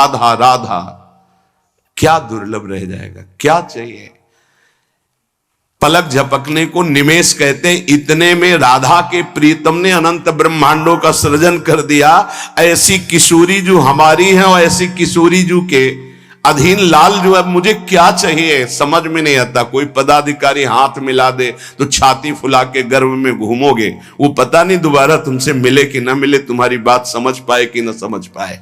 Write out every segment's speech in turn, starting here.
राधा राधा, क्या दुर्लभ रह जाएगा, क्या चाहिए। पलक झपकने को निमेष कहते हैं। इतने में राधा के प्रीतम ने अनंत ब्रह्मांडों का सृजन कर दिया। ऐसी किशोरी जो हमारी है और ऐसी किशोरी जो के अधीन लाल जो है, मुझे क्या चाहिए समझ में नहीं आता। कोई पदाधिकारी हाथ मिला दे तो छाती फुला के गर्भ में घूमोगे, वो पता नहीं दोबारा तुमसे मिले कि ना मिले, तुम्हारी बात समझ पाए कि ना समझ पाए।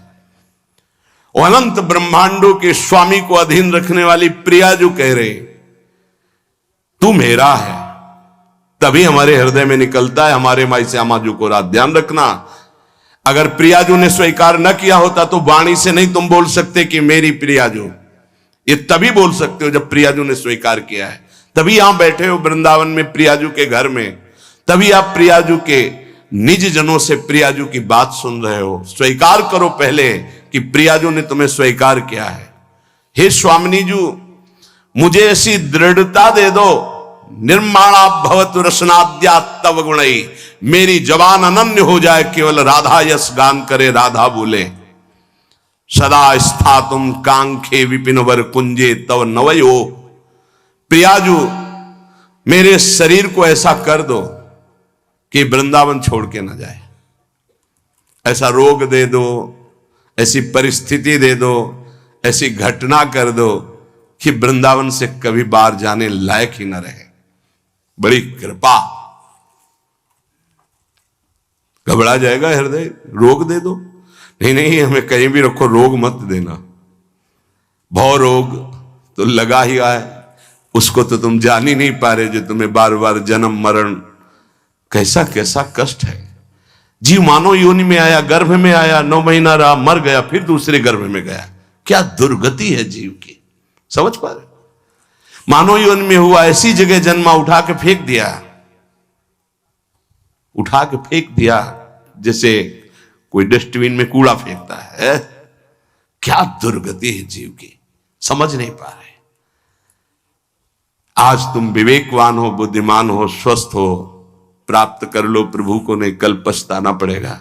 अनंत ब्रह्मांडों के स्वामी को अधीन रखने वाली प्रिया जो कह रहे तू मेरा है, तभी हमारे हृदय में निकलता है हमारे माई श्यामा जी को रात। ध्यान रखना, अगर प्रियाजू ने स्वीकार न किया होता तो वाणी से नहीं तुम बोल सकते कि मेरी प्रियाजू। ये तभी बोल सकते हो जब प्रियाजू ने स्वीकार किया है। तभी यहां बैठे हो वृंदावन में प्रियाजू के घर में, तभी आप प्रियाजू के निज जनों से प्रियाजू की बात सुन रहे हो। स्वीकार करो पहले कि प्रियाजू ने तुम्हें स्वीकार किया है। हे स्वामिनी जू, मुझे ऐसी दृढ़ता दे दो, निर्माणा भवतु रसनाद्या तव गुणई, मेरी जबान अनन्य हो जाए, केवल राधा यश गान करे, राधा बोले। सदा स्थातुम कांखे विपिन वर कुंजे तव नवयो, प्रियाजू मेरे शरीर को ऐसा कर दो कि वृंदावन छोड़ के ना जाए। ऐसा रोग दे दो, ऐसी परिस्थिति दे दो, ऐसी घटना कर दो कि वृंदावन से कभी बाहर जाने लायक ही न रहे। बड़ी कृपा। घबरा जाएगा हृदय, रोग दे दो। नहीं नहीं, हमें कहीं भी रखो, रोग मत देना। भव रोग तो लगा ही आए, उसको तो तुम जान ही नहीं पा रहे, जो तुम्हें बार बार जन्म मरण, कैसा कैसा कष्ट है। जीव मानव योनि में आया, गर्भ में आया, 9 महीना रहा, मर गया, फिर दूसरे गर्भ में गया। क्या दुर्गति है जीव की, समझ पा रहे। मानव योनि में हुआ, ऐसी जगह जन्मा, उठा के फेंक दिया, उठा के फेंक दिया जैसे कोई डस्टबिन में कूड़ा फेंकता है। क्या दुर्गति है जीव की, समझ नहीं पा रहे। आज तुम विवेकवान हो, बुद्धिमान हो, स्वस्थ हो, प्राप्त कर लो प्रभु को, नहीं कल पछताना पड़ेगा।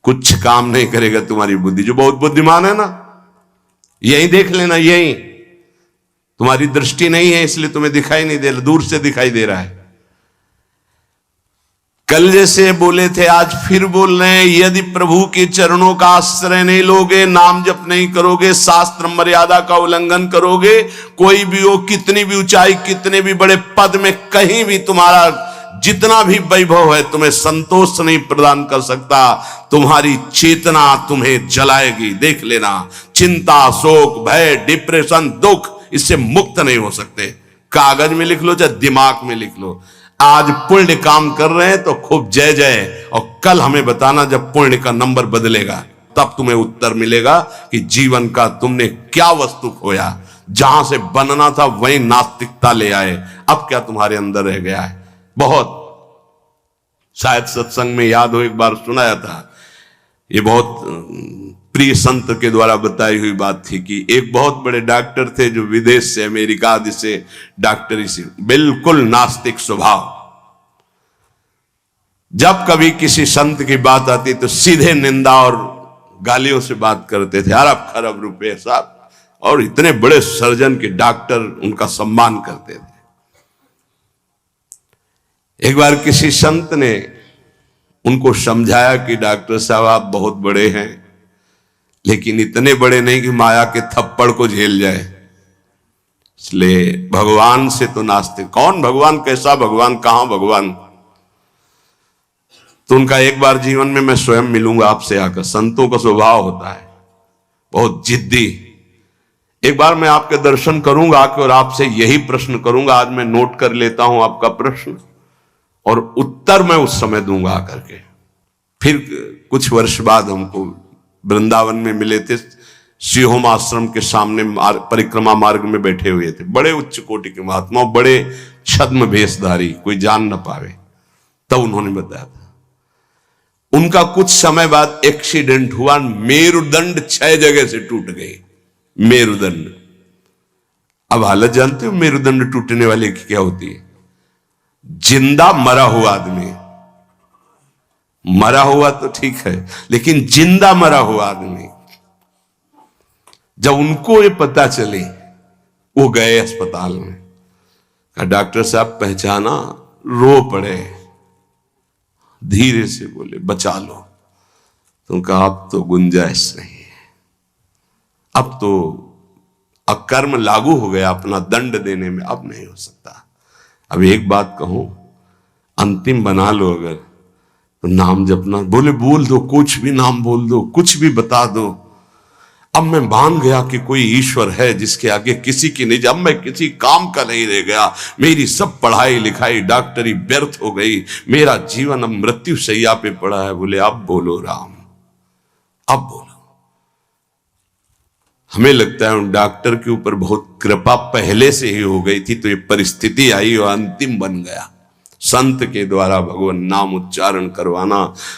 कुछ काम नहीं करेगा तुम्हारी बुद्धि। जो बहुत बुद्धिमान है ना, यही देख लेना, यही तुम्हारी दृष्टि नहीं है इसलिए तुम्हें दिखाई नहीं दे रहा, दूर से दिखाई दे रहा है। कल जैसे बोले थे आज फिर बोल रहे हैं, यदि प्रभु के चरणों का आश्रय नहीं लोगे, नाम जप नहीं करोगे, शास्त्र मर्यादा का उल्लंघन करोगे, कोई भी हो, कितनी भी ऊंचाई, कितने भी बड़े पद में, कहीं भी तुम्हारा जितना भी वैभव है, तुम्हें संतोष नहीं प्रदान कर सकता। तुम्हारी चेतना तुम्हें जलाएगी, देख लेना। चिंता, शोक, भय, डिप्रेशन, दुख, इससे मुक्त नहीं हो सकते। कागज में लिख लो चाहे दिमाग में लिख लो। आज पुण्य काम कर रहे हैं तो खूब जय जय, और कल हमें बताना जब पुण्य का नंबर बदलेगा, तब तुम्हें उत्तर मिलेगा कि जीवन का तुमने क्या वस्तु खोया। जहां से बनना था वहीं नास्तिकता ले आए, अब क्या तुम्हारे अंदर रह गया है। बहुत शायद सत्संग में याद हो, एक बार सुनाया था, ये बहुत प्रिय संत के द्वारा बताई हुई बात थी कि एक बहुत बड़े डॉक्टर थे जो विदेश से, अमेरिका आदि से डॉक्टरी से, बिल्कुल नास्तिक स्वभाव। जब कभी किसी संत की बात आती तो सीधे निंदा और गालियों से बात करते थे। अरब खरब रुपए साहब, और इतने बड़े सर्जन के डॉक्टर उनका सम्मान करते थे। एक बार किसी संत ने उनको समझाया कि डॉक्टर साहब आप बहुत बड़े हैं, लेकिन इतने बड़े नहीं कि माया के थप्पड़ को झेल जाए, इसलिए भगवान से तो नास्तिक। कौन भगवान, कैसा भगवान, कहां भगवान। तो उनका एक बार जीवन में मैं स्वयं मिलूंगा आपसे आकर। संतों का स्वभाव होता है बहुत जिद्दी। एक बार मैं आपके दर्शन करूंगा आकर और आपसे यही प्रश्न करूंगा। आज मैं नोट कर लेता हूं आपका प्रश्न और उत्तर मैं उस समय दूंगा आकर के। फिर कुछ वर्ष बाद हमको वृंदावन में मिले थे, सिंहोम आश्रम के सामने परिक्रमा मार्ग में बैठे हुए थे। बड़े उच्च कोटि के महात्मा, बड़े छद्म भेषधारी, कोई जान न पावे। तब उन्होंने बताया था उनका कुछ समय बाद एक्सीडेंट हुआ, मेरुदंड 6 जगह से टूट गए। मेरुदंड, अब हालत जानते हो मेरुदंड टूटने वाले की क्या होती है। जिंदा मरा हुआ आदमी, मरा हुआ तो ठीक है, लेकिन जिंदा मरा हुआ आदमी, जब उनको ये पता चले, वो गए अस्पताल में, कहा डॉक्टर साहब पहचाना, रो पड़े, धीरे से बोले बचा लो। तो कहा अब तो गुंजाइश नहीं है, अब तो अकर्म लागू हो गया, अपना दंड देने में अब नहीं हो सकता। अब एक बात कहूं, अंतिम बना लो अगर, तो नाम जपना। बोले बोल दो, कुछ भी नाम बोल दो, कुछ भी बता दो। अब मैं मान गया कि कोई ईश्वर है जिसके आगे किसी की नहीं, अब मैं किसी काम का नहीं रह गया। मेरी सब पढ़ाई लिखाई डॉक्टरी व्यर्थ हो गई, मेरा जीवन अब मृत्यु शैया पे पड़ा है। बोले अब बोलो राम, अब बोलो। हमें लगता है उन डॉक्टर के ऊपर बहुत कृपा पहले से ही हो गई थी, तो ये परिस्थिति आई और अंतिम बन गया। संत के द्वारा भगवान नाम उच्चारण करवाना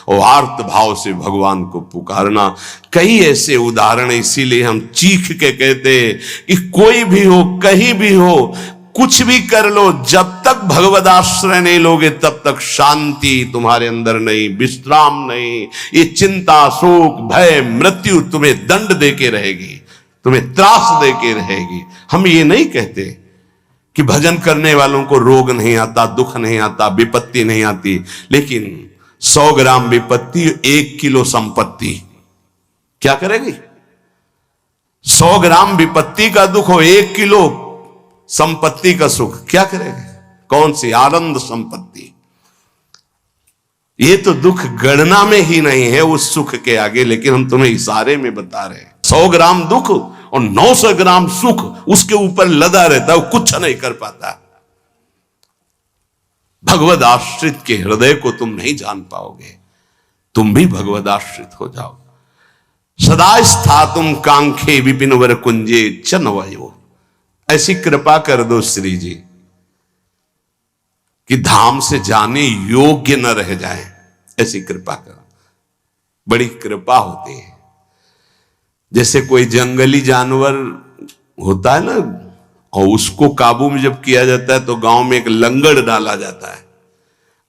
और आर्त भाव से भगवान को पुकारना, कई ऐसे उदाहरण। इसीलिए हम चीख के कहते हैं कि कोई भी हो, कहीं भी हो, कुछ भी कर लो, जब तक भगवद आश्रय नहीं लोगे तब तक शांति तुम्हारे अंदर नहीं, विश्राम नहीं। ये चिंता, शोक, भय, मृत्यु तुम्हें दंड देके रहेगी, तुम्हें त्रास देके रहेगी। हम ये नहीं कहते कि भजन करने वालों को रोग नहीं आता, दुख नहीं आता, विपत्ति नहीं आती, लेकिन 100 ग्राम विपत्ति 1 किलो संपत्ति क्या करेगी? 100 ग्राम विपत्ति का दुख हो, 1 किलो संपत्ति का सुख क्या करेगा? कौन सी आनंद संपत्ति? ये तो दुख गणना में ही नहीं है उस सुख के आगे, लेकिन हम तुम्हें इशारे में बता रहे हैं। 100 ग्राम दुख और 900 ग्राम सुख उसके ऊपर लदा रहता है, वो कुछ नहीं कर पाता। भगवद आश्रित के हृदय को तुम नहीं जान पाओगे। तुम भी भगवद आश्रित हो जाओ। सदा स्थातुम कांखे विपिन वर कुंजे चनवयो। ऐसी कृपा कर दो श्री जी कि धाम से जाने योग्य न रह जाए, ऐसी कृपा करो। बड़ी कृपा होती है। जैसे कोई जंगली जानवर होता है ना, और उसको काबू में जब किया जाता है तो गांव में एक लंगड़ डाला जाता है।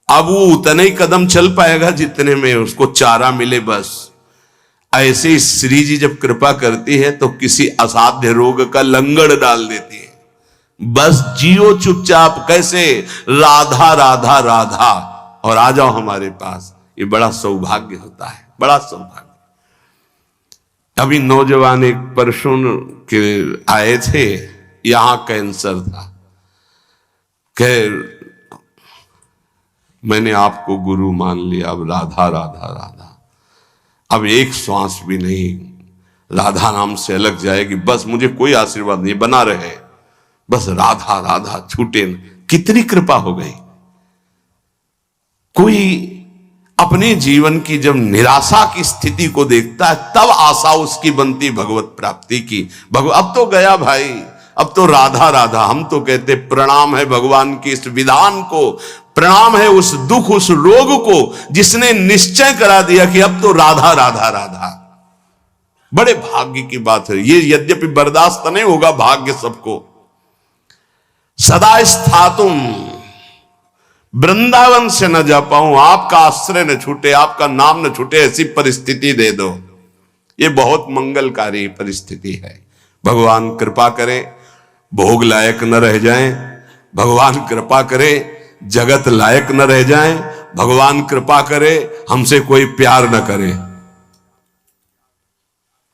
अब वो उतने ही कदम चल पाएगा जितने में उसको चारा मिले, बस। ऐसे ही श्री जी जब कृपा करती है तो किसी असाध्य रोग का लंगड़ डाल देती है। बस जियो चुपचाप, कैसे? राधा राधा राधा, और आ जाओ हमारे पास। ये बड़ा सौभाग्य होता है, बड़ा सौभाग्य। अभी नौजवान एक परसों के आए थे, यहां कैंसर था। कह मैंने आपको गुरु मान लिया, अब राधा राधा राधा, अब एक श्वास भी नहीं राधा नाम से अलग जाएगी, बस मुझे कोई आशीर्वाद नहीं, बना रहे, बस राधा राधा छूटे न। कितनी कृपा हो गई। कोई अपने जीवन की जब निराशा की स्थिति को देखता है तब आशा उसकी बनती भगवत प्राप्ति की। अब तो गया भाई, अब तो राधा राधा। हम तो कहते प्रणाम है भगवान की इस विधान को, प्रणाम है उस दुख, उस रोग को जिसने निश्चय करा दिया कि अब तो राधा राधा राधा। बड़े भाग्य की बात है ये, यद्यपि बर्दाश्त नहीं होगा भाग्य सबको। सदा स्थातुम, वृंदावन से न जा पाऊं, आपका आश्रय न छूटे, आपका नाम न छूटे, ऐसी परिस्थिति दे दो। ये बहुत मंगलकारी परिस्थिति है। भगवान कृपा करे भोग लायक न रह जाएं, भगवान कृपा करे जगत लायक न रह जाएं, भगवान कृपा करे हमसे कोई प्यार न करे।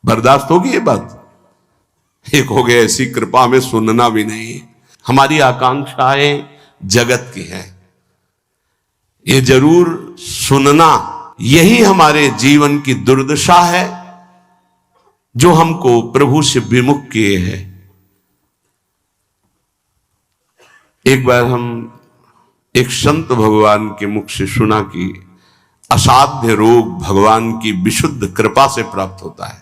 बर्दाश्त होगी ये बात? एक हो गया ऐसी कृपा में सुनना भी नहीं। हमारी आकांक्षाएं जगत की है, ये जरूर सुनना। यही हमारे जीवन की दुर्दशा है जो हमको प्रभु से विमुख किए हैं। एक बार हम एक संत भगवान के मुख से सुना कि असाध्य रोग भगवान की विशुद्ध कृपा से प्राप्त होता है।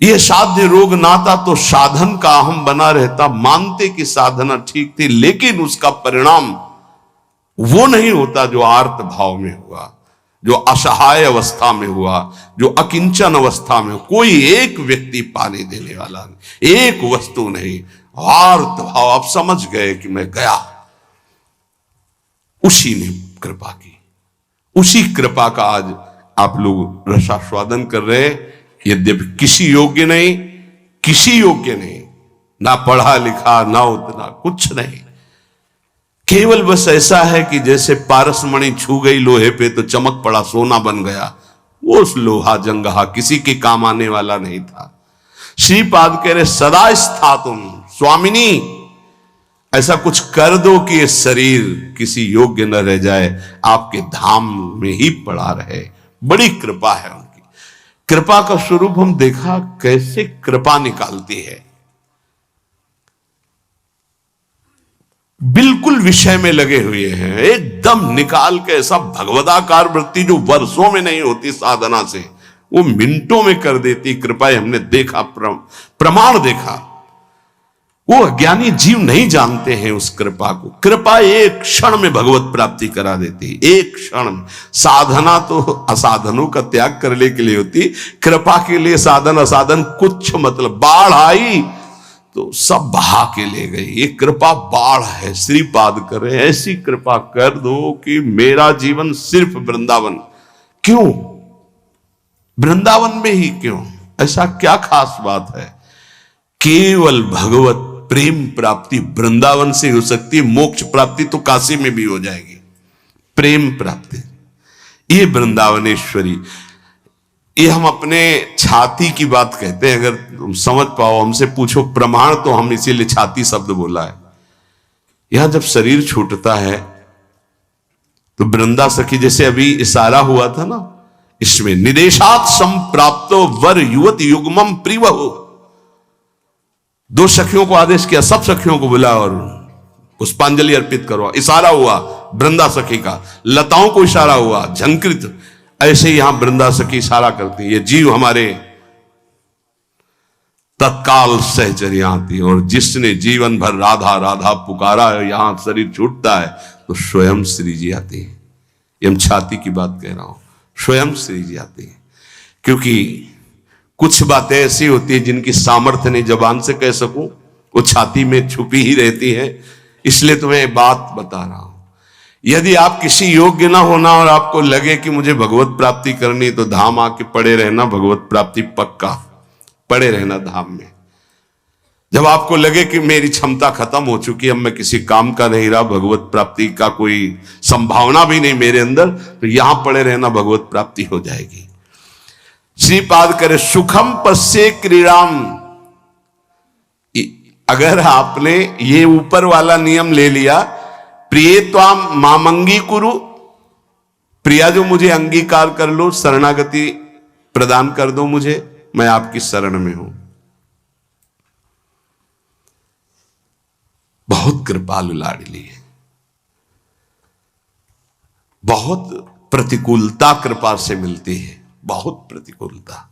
यह साध्य रोग नाता तो साधन का अहम बना रहता, मानते कि साधना ठीक थी, लेकिन उसका परिणाम वो नहीं होता जो आर्त भाव में हुआ, जो असहाय अवस्था में हुआ, जो अकिंचन अवस्था में। कोई एक व्यक्ति पानी देने वाला नहीं, एक वस्तु नहीं, आर्त भाव। आप समझ गए कि मैं गया, उसी ने कृपा की। उसी कृपा का आज आप लोग रसास्वादन कर रहे हैं, यद्यपि किसी योग्य नहीं, किसी योग्य नहीं, ना पढ़ा लिखा ना उतना, कुछ नहीं। केवल बस ऐसा है कि जैसे पारसमणि छू गई लोहे पे तो चमक पड़ा, सोना बन गया। वो उस लोहा जंगहा किसी के काम आने वाला नहीं था। श्रीपाद कह रहे सदा स्थातुम स्वामिनी, ऐसा कुछ कर दो कि ये शरीर किसी योग्य न रह जाए, आपके धाम में ही पड़ा रहे। बड़ी कृपा है उनकी। कृपा का स्वरूप हम देखा कैसे कृपा निकालती है। बिल्कुल विषय में लगे हुए हैं, एकदम निकाल के ऐसा भगवदाकार वृत्ति जो वर्षों में नहीं होती साधना से, वो मिनटों में कर देती कृपा। हमने देखा, प्रमाण देखा। वो अज्ञानी जीव नहीं जानते हैं उस कृपा को। कृपा एक क्षण में भगवत प्राप्ति करा देती, एक क्षण में। साधना तो असाधनों का त्याग करने के लिए होती, कृपा के लिए साधन असाधन कुछ मतलब। बाढ़ आई तो सब बहा के ले गई। ये कृपा बाढ़ है। श्रीपाद कर रहे ऐसी कृपा कर दो कि मेरा जीवन सिर्फ वृंदावन। क्यों वृंदावन में ही? क्यों? ऐसा क्या खास बात है? केवल भगवत प्रेम प्राप्ति वृंदावन से हो सकती है। मोक्ष प्राप्ति तो काशी में भी हो जाएगी। प्रेम प्राप्ति ये वृंदावनेश्वरी। ये हम अपने छाती की बात कहते हैं। अगर तुम समझ पाओ, हमसे पूछो प्रमाण, तो हम इसीलिए छाती शब्द बोला है। यहां जब शरीर छूटता है तो वृंदा सखी, जैसे अभी इशारा हुआ था ना, इसमें निदेशात संप्राप्तो वर युवत युग्मम प्रिवहु। दो सखियों को आदेश किया, सब सखियों को बुला और पुष्पांजलि अर्पित करो। इशारा हुआ वृंदा सखी का, लताओं को इशारा हुआ, झंकृत। ऐसे यहां वृंदा सखी इशारा करती है। ये जीव हमारे तत्काल सहचर्या आती है। और जिसने जीवन भर राधा राधा पुकारा है, यहां शरीर छूटता है तो स्वयं श्री जी आती है। ये हम छाती की बात कह रहा हूं, स्वयं श्री जी आती है। क्योंकि कुछ बातें ऐसी होती है जिनकी सामर्थ्य नहीं जबान से कह सकूं, वो छाती में छुपी ही रहती है। इसलिए तुम्हें बात बता रहा हूं। यदि आप किसी योग्य ना होना और आपको लगे कि मुझे भगवत प्राप्ति करनी, तो धाम आके पड़े रहना, भगवत प्राप्ति पक्का। पड़े रहना धाम में। जब आपको लगे कि मेरी क्षमता खत्म हो चुकी, अब मैं किसी काम का नहीं रहा, भगवत प्राप्ति का कोई संभावना भी नहीं मेरे अंदर, तो यहां पड़े रहना, भगवत प्राप्ति हो जाएगी। श्रीपाद करे सुखम पश्ये क्रीड़ाम। अगर आपने ये ऊपर वाला नियम ले लिया, प्रिय त्वाम मामंगी कुरु, प्रिया जो मुझे अंगीकार कर लो, शरणागति प्रदान कर दो मुझे, मैं आपकी शरण में हूं। बहुत कृपालु लाडली है। बहुत प्रतिकूलता कृपा से मिलती है, बहुत प्रतिकूलता।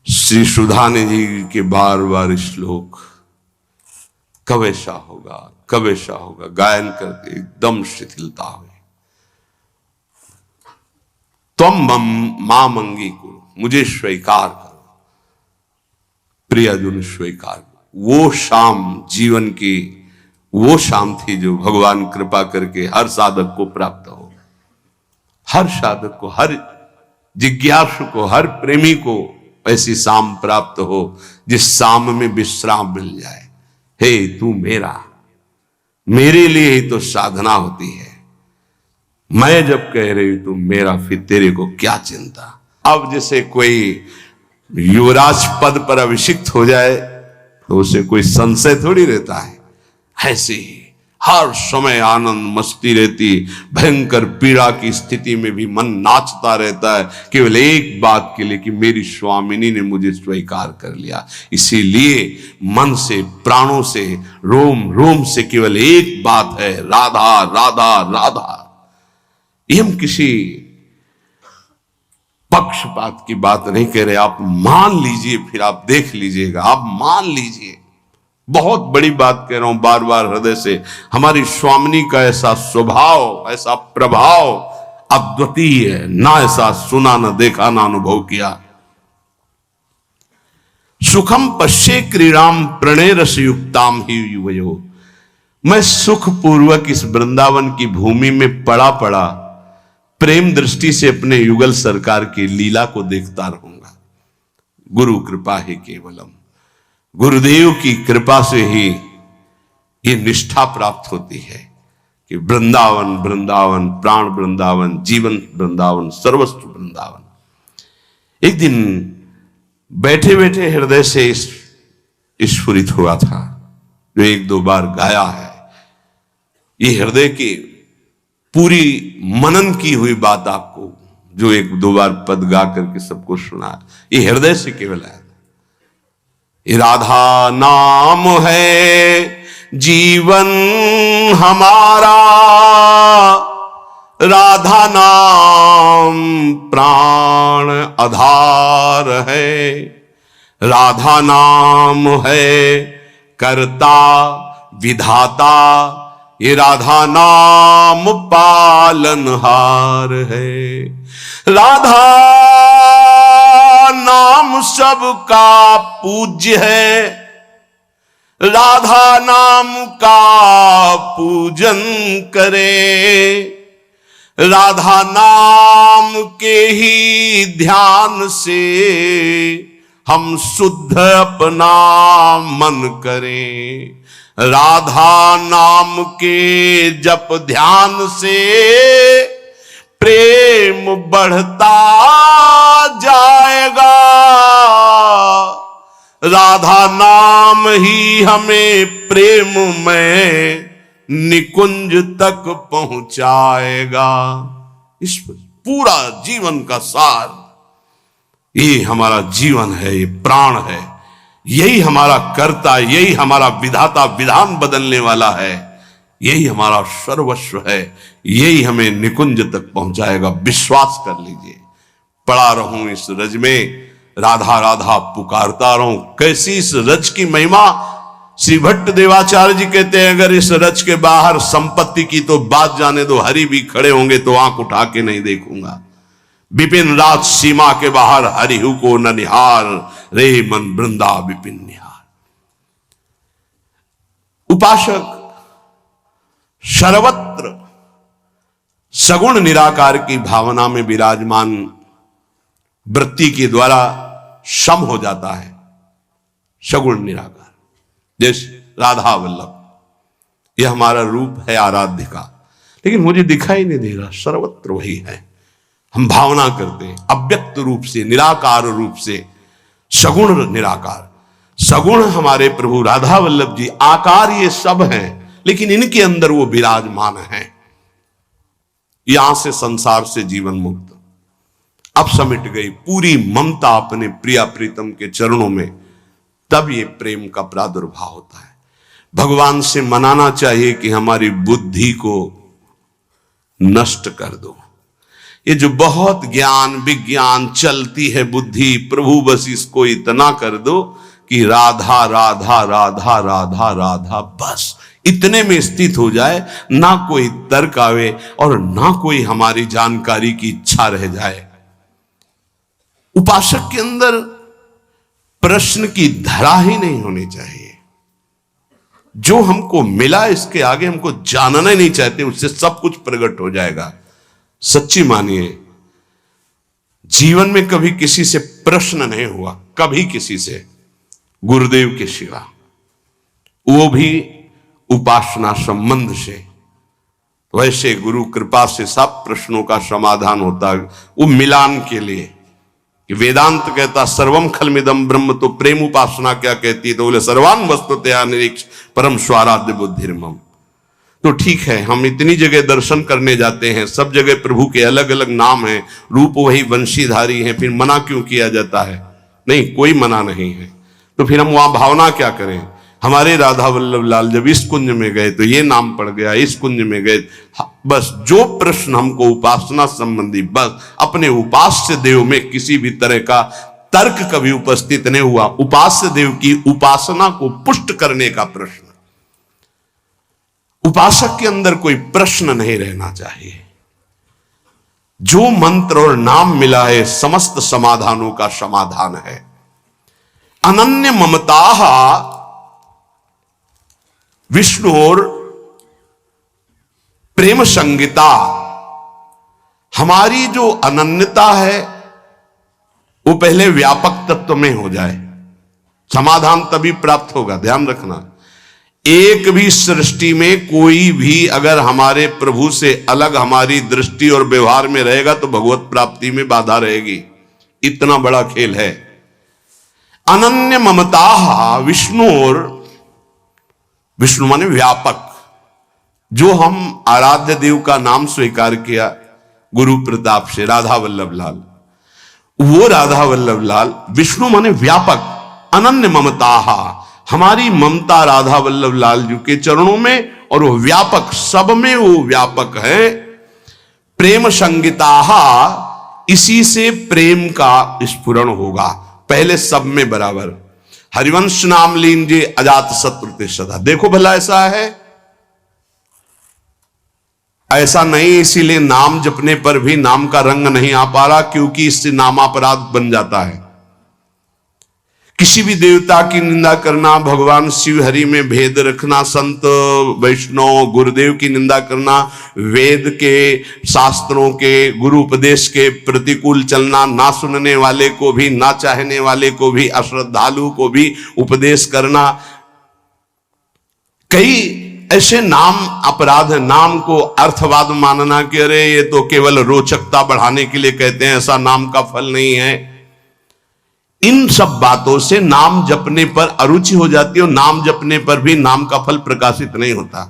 श्री सुधाने जी के बार बार श्लोक, कब ऐसा होगा, कब ऐसा होगा, गायन करके एकदम शिथिलता हुई। तुम मां मंगी करो, मुझे स्वीकार करो, प्रियजन स्वीकार करो। वो शाम जीवन की वो शाम थी जो भगवान कृपा करके हर साधक को प्राप्त हो। हर साधक को, हर जिज्ञासु को, हर प्रेमी को ऐसी शाम प्राप्त हो जिस शाम में विश्राम मिल जाए। हे तू मेरा, मेरे लिए ही तो साधना होती है। मैं जब कह रही तू मेरा, फिर तेरे को क्या चिंता। अब जैसे कोई युवराज पद पर अभिषिक्त हो जाए तो उसे कोई संशय थोड़ी रहता है। ऐसे ही हर समय आनंद मस्ती रहती, भयंकर पीड़ा की स्थिति में भी मन नाचता रहता है, केवल एक बात के लिए कि मेरी स्वामिनी ने मुझे स्वीकार कर लिया। इसीलिए मन से, प्राणों से, रोम रोम से केवल एक बात है, राधा राधा राधा। ये हम किसी पक्षपात की बात नहीं कह रहे। आप मान लीजिए, फिर आप देख लीजिएगा, आप मान लीजिए। बहुत बड़ी बात कह रहा हूं बार बार हृदय से। हमारी स्वामिनी का ऐसा स्वभाव, ऐसा प्रभाव अद्वितीय है, ना ऐसा सुना, ना देखा, ना अनुभव किया। सुखम पश्ये क्रीड़ाम प्रणय रस युक्ताम ही युवयो। मैं सुख पूर्वक इस वृंदावन की भूमि में पड़ा पड़ा प्रेम दृष्टि से अपने युगल सरकार की लीला को देखता रहूंगा। गुरु कृपा है केवलम। गुरुदेव की कृपा से ही ये निष्ठा प्राप्त होती है कि वृंदावन वृंदावन, प्राण वृंदावन, जीवन वृंदावन, सर्वस्व वृंदावन। एक दिन बैठे बैठे हृदय से स्फुरित हुआ था, जो एक दो बार गाया है। ये हृदय की पूरी मनन की हुई बात आपको जो एक दो बार पद गा करके सबको सुना, ये हृदय से केवल है। राधा नाम है जीवन हमारा, राधा नाम प्राण आधार है, राधा नाम है कर्ता विधाता, ये राधा नाम पालनहार है। राधा नाम सबका पूज्य है, राधा नाम का पूजन करे, राधा नाम के ही ध्यान से हम शुद्ध अपना मन करें। राधा नाम के जप ध्यान से प्रेम बढ़ता जाएगा, राधा नाम ही हमें प्रेम में निकुंज तक पहुंचाएगा। इस पूरा जीवन का सार, ये हमारा जीवन है, ये प्राण है, यही हमारा कर्ता, यही हमारा विधाता, विधान बदलने वाला है, यही हमारा सर्वस्व है, यही हमें निकुंज तक पहुंचाएगा। विश्वास कर लीजिए। पड़ा रहूं इस रज में, राधा राधा पुकारता रहूं। कैसी इस रज की महिमा, श्री भट्ट देवाचार्य जी कहते हैं, अगर इस रज के बाहर संपत्ति की तो बात जाने दो, हरि भी खड़े होंगे तो आंख उठा के नहीं देखूंगा। विपिन राज सीमा के बाहर हरिहु को न निहार, रे मन वृंदा विपिन निहार। उपासक सर्वत्र सगुण निराकार की भावना में विराजमान वृत्ति के द्वारा सम हो जाता है। सगुण निराकार, जैसे राधा वल्लभ, यह हमारा रूप है आराध्य का, लेकिन मुझे दिखाई नहीं दे रहा, सर्वत्र वही है। हम भावना करते हैं अव्यक्त रूप से, निराकार रूप से, सगुण निराकार। सगुण हमारे प्रभु राधा वल्लभ जी, आकार ये सब हैं, लेकिन इनके अंदर वो विराजमान हैं। यहां से संसार से जीवन मुक्त, अब समिट गई पूरी ममता अपने प्रिया प्रीतम के चरणों में, तब ये प्रेम का प्रादुर्भाव होता है। भगवान से मनाना चाहिए कि हमारी बुद्धि को नष्ट कर दो। ये जो बहुत ज्ञान विज्ञान चलती है बुद्धि, प्रभु बस इसको इतना कर दो कि राधा राधा राधा राधा राधा, बस इतने में स्थित हो जाए, ना कोई तर्क आवे और ना कोई हमारी जानकारी की इच्छा रह जाए। उपासक के अंदर प्रश्न की धरा ही नहीं होनी चाहिए। जो हमको मिला इसके आगे हमको जानना ही नहीं चाहते, उससे सब कुछ प्रकट हो जाएगा। सच्ची मानिए, जीवन में कभी किसी से प्रश्न नहीं हुआ, कभी किसी से, गुरुदेव के सिवा, वो भी उपासना संबंध से। वैसे गुरु कृपा से सब प्रश्नों का समाधान होता है, वो मिलान के लिए। कि वेदांत कहता सर्वम खलमिदम ब्रह्म, तो प्रेम उपासना क्या कहती है? तो बोले सर्वान वस्तुतया निरीक्ष परम स्वाराध्य बुद्धिर्मम। तो ठीक है, हम इतनी जगह दर्शन करने जाते हैं, सब जगह प्रभु के अलग अलग नाम हैं, रूप वही वंशीधारी हैं, फिर मना क्यों किया जाता है? नहीं, कोई मना नहीं है। तो फिर हम वहां भावना क्या करें? हमारे राधा वल्लभ लाल जब इस कुंज में गए तो ये नाम पड़ गया, इस कुंज में गए, बस जो प्रश्न हमको उपासना संबंधी, बस अपने उपास्य देव में किसी भी तरह का तर्क कभी उपस्थित नहीं हुआ। उपास्य देव की उपासना को पुष्ट करने का प्रश्न, उपासक के अंदर कोई प्रश्न नहीं रहना चाहिए। जो मंत्र और नाम मिला है समस्त समाधानों का समाधान है। अनन्य ममता विष्णु और प्रेम संगीता, हमारी जो अनन्यता है वो पहले व्यापक तत्व में हो जाए। समाधान तभी प्राप्त होगा। ध्यान रखना, एक भी सृष्टि में कोई भी अगर हमारे प्रभु से अलग हमारी दृष्टि और व्यवहार में रहेगा तो भगवत प्राप्ति में बाधा रहेगी। इतना बड़ा खेल है। अनन्य ममता विष्णु, और विष्णु माने व्यापक। जो हम आराध्य देव का नाम स्वीकार किया गुरु प्रताप से, राधा वल्लभ लाल, वो राधा वल्लभ लाल विष्णु माने व्यापक। अनन्य ममता, हमारी ममता राधा वल्लभ लाल जी के चरणों में, और वो व्यापक, सब में वो व्यापक है। प्रेम संगीता, इसी से प्रेम का स्फुरण होगा। पहले सब में बराबर। हरिवंश नाम लीजिए अजात शत्रु ते सदा। देखो भला ऐसा है? ऐसा नहीं। इसीलिए नाम जपने पर भी नाम का रंग नहीं आ पा रहा, क्योंकि इससे नामापराध बन जाता है। किसी भी देवता की निंदा करना, भगवान शिव हरि में भेद रखना, संत वैष्णव गुरुदेव की निंदा करना, वेद के शास्त्रों के गुरु उपदेश के प्रतिकूल चलना, ना सुनने वाले को भी, ना चाहने वाले को भी, अश्रद्धालु को भी उपदेश करना, कई ऐसे नाम अपराध है। नाम को अर्थवाद मानना कि अरे ये तो केवल रोचकता बढ़ाने के लिए कहते हैं, ऐसा नाम का फल नहीं है। इन सब बातों से नाम जपने पर अरुचि हो जाती है, और नाम जपने पर भी नाम का फल प्रकाशित नहीं होता।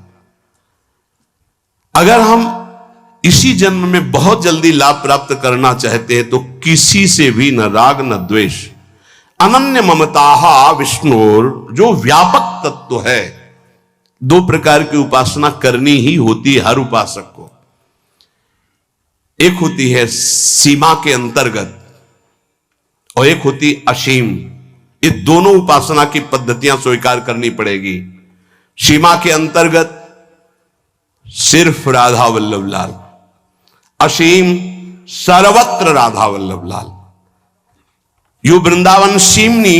अगर हम इसी जन्म में बहुत जल्दी लाभ प्राप्त करना चाहते हैं तो किसी से भी न राग न द्वेष। अनन्य ममता विष्णुर, जो व्यापक तत्व है। दो प्रकार की उपासना करनी ही होती है हर उपासक को। एक होती है सीमा के अंतर्गत, और एक होती असीम। ये दोनों उपासना की पद्धतियां स्वीकार करनी पड़ेगी। सीमा के अंतर्गत सिर्फ राधा वल्लभ लाल, असीम सर्वत्र राधा वल्लभ लाल। यो वृंदावन सीमनी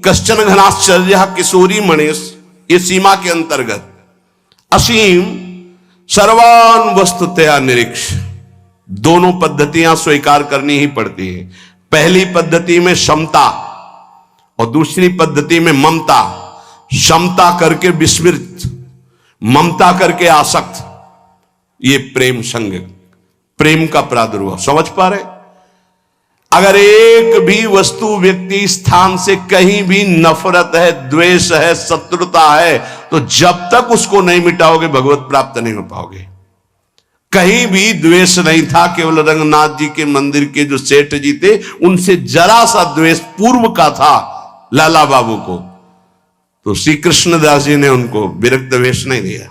कश्चन घनाश्चर्य किशोरी मणेश, ये सीमा के अंतर्गत। असीम सर्वान वस्तुतया निरीक्ष। दोनों पद्धतियां स्वीकार करनी ही पड़ती है। पहली पद्धति में समता और दूसरी पद्धति में ममता। समता करके विस्मृत, ममता करके आसक्त। ये प्रेम संग, प्रेम का प्रादुर्भाव। समझ पा रहे? अगर एक भी वस्तु, व्यक्ति, स्थान से कहीं भी नफरत है, द्वेष है, शत्रुता है, तो जब तक उसको नहीं मिटाओगे भगवत प्राप्त नहीं हो पाओगे। कहीं भी द्वेष नहीं था। केवल रंगनाथ जी के मंदिर के जो सेठ जी थे, उनसे जरा सा द्वेष पूर्व का था लाला बाबू को, तो श्री कृष्णदास जी ने उनको विरक्त वेश नहीं दिया।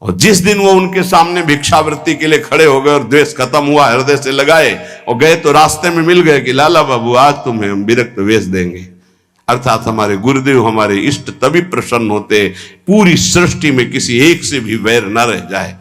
और जिस दिन वो उनके सामने भिक्षावृत्ति के लिए खड़े हो गए और द्वेष खत्म हुआ, हृदय से लगाए और गए, तो रास्ते में मिल गए कि लाला बाबू आज तुम्हें हम विरक्त वेश देंगे। अर्थात हमारे गुरुदेव, हमारे इष्ट तभी प्रसन्न होते पूरी सृष्टि में किसी एक से भी वैर न रह जाए।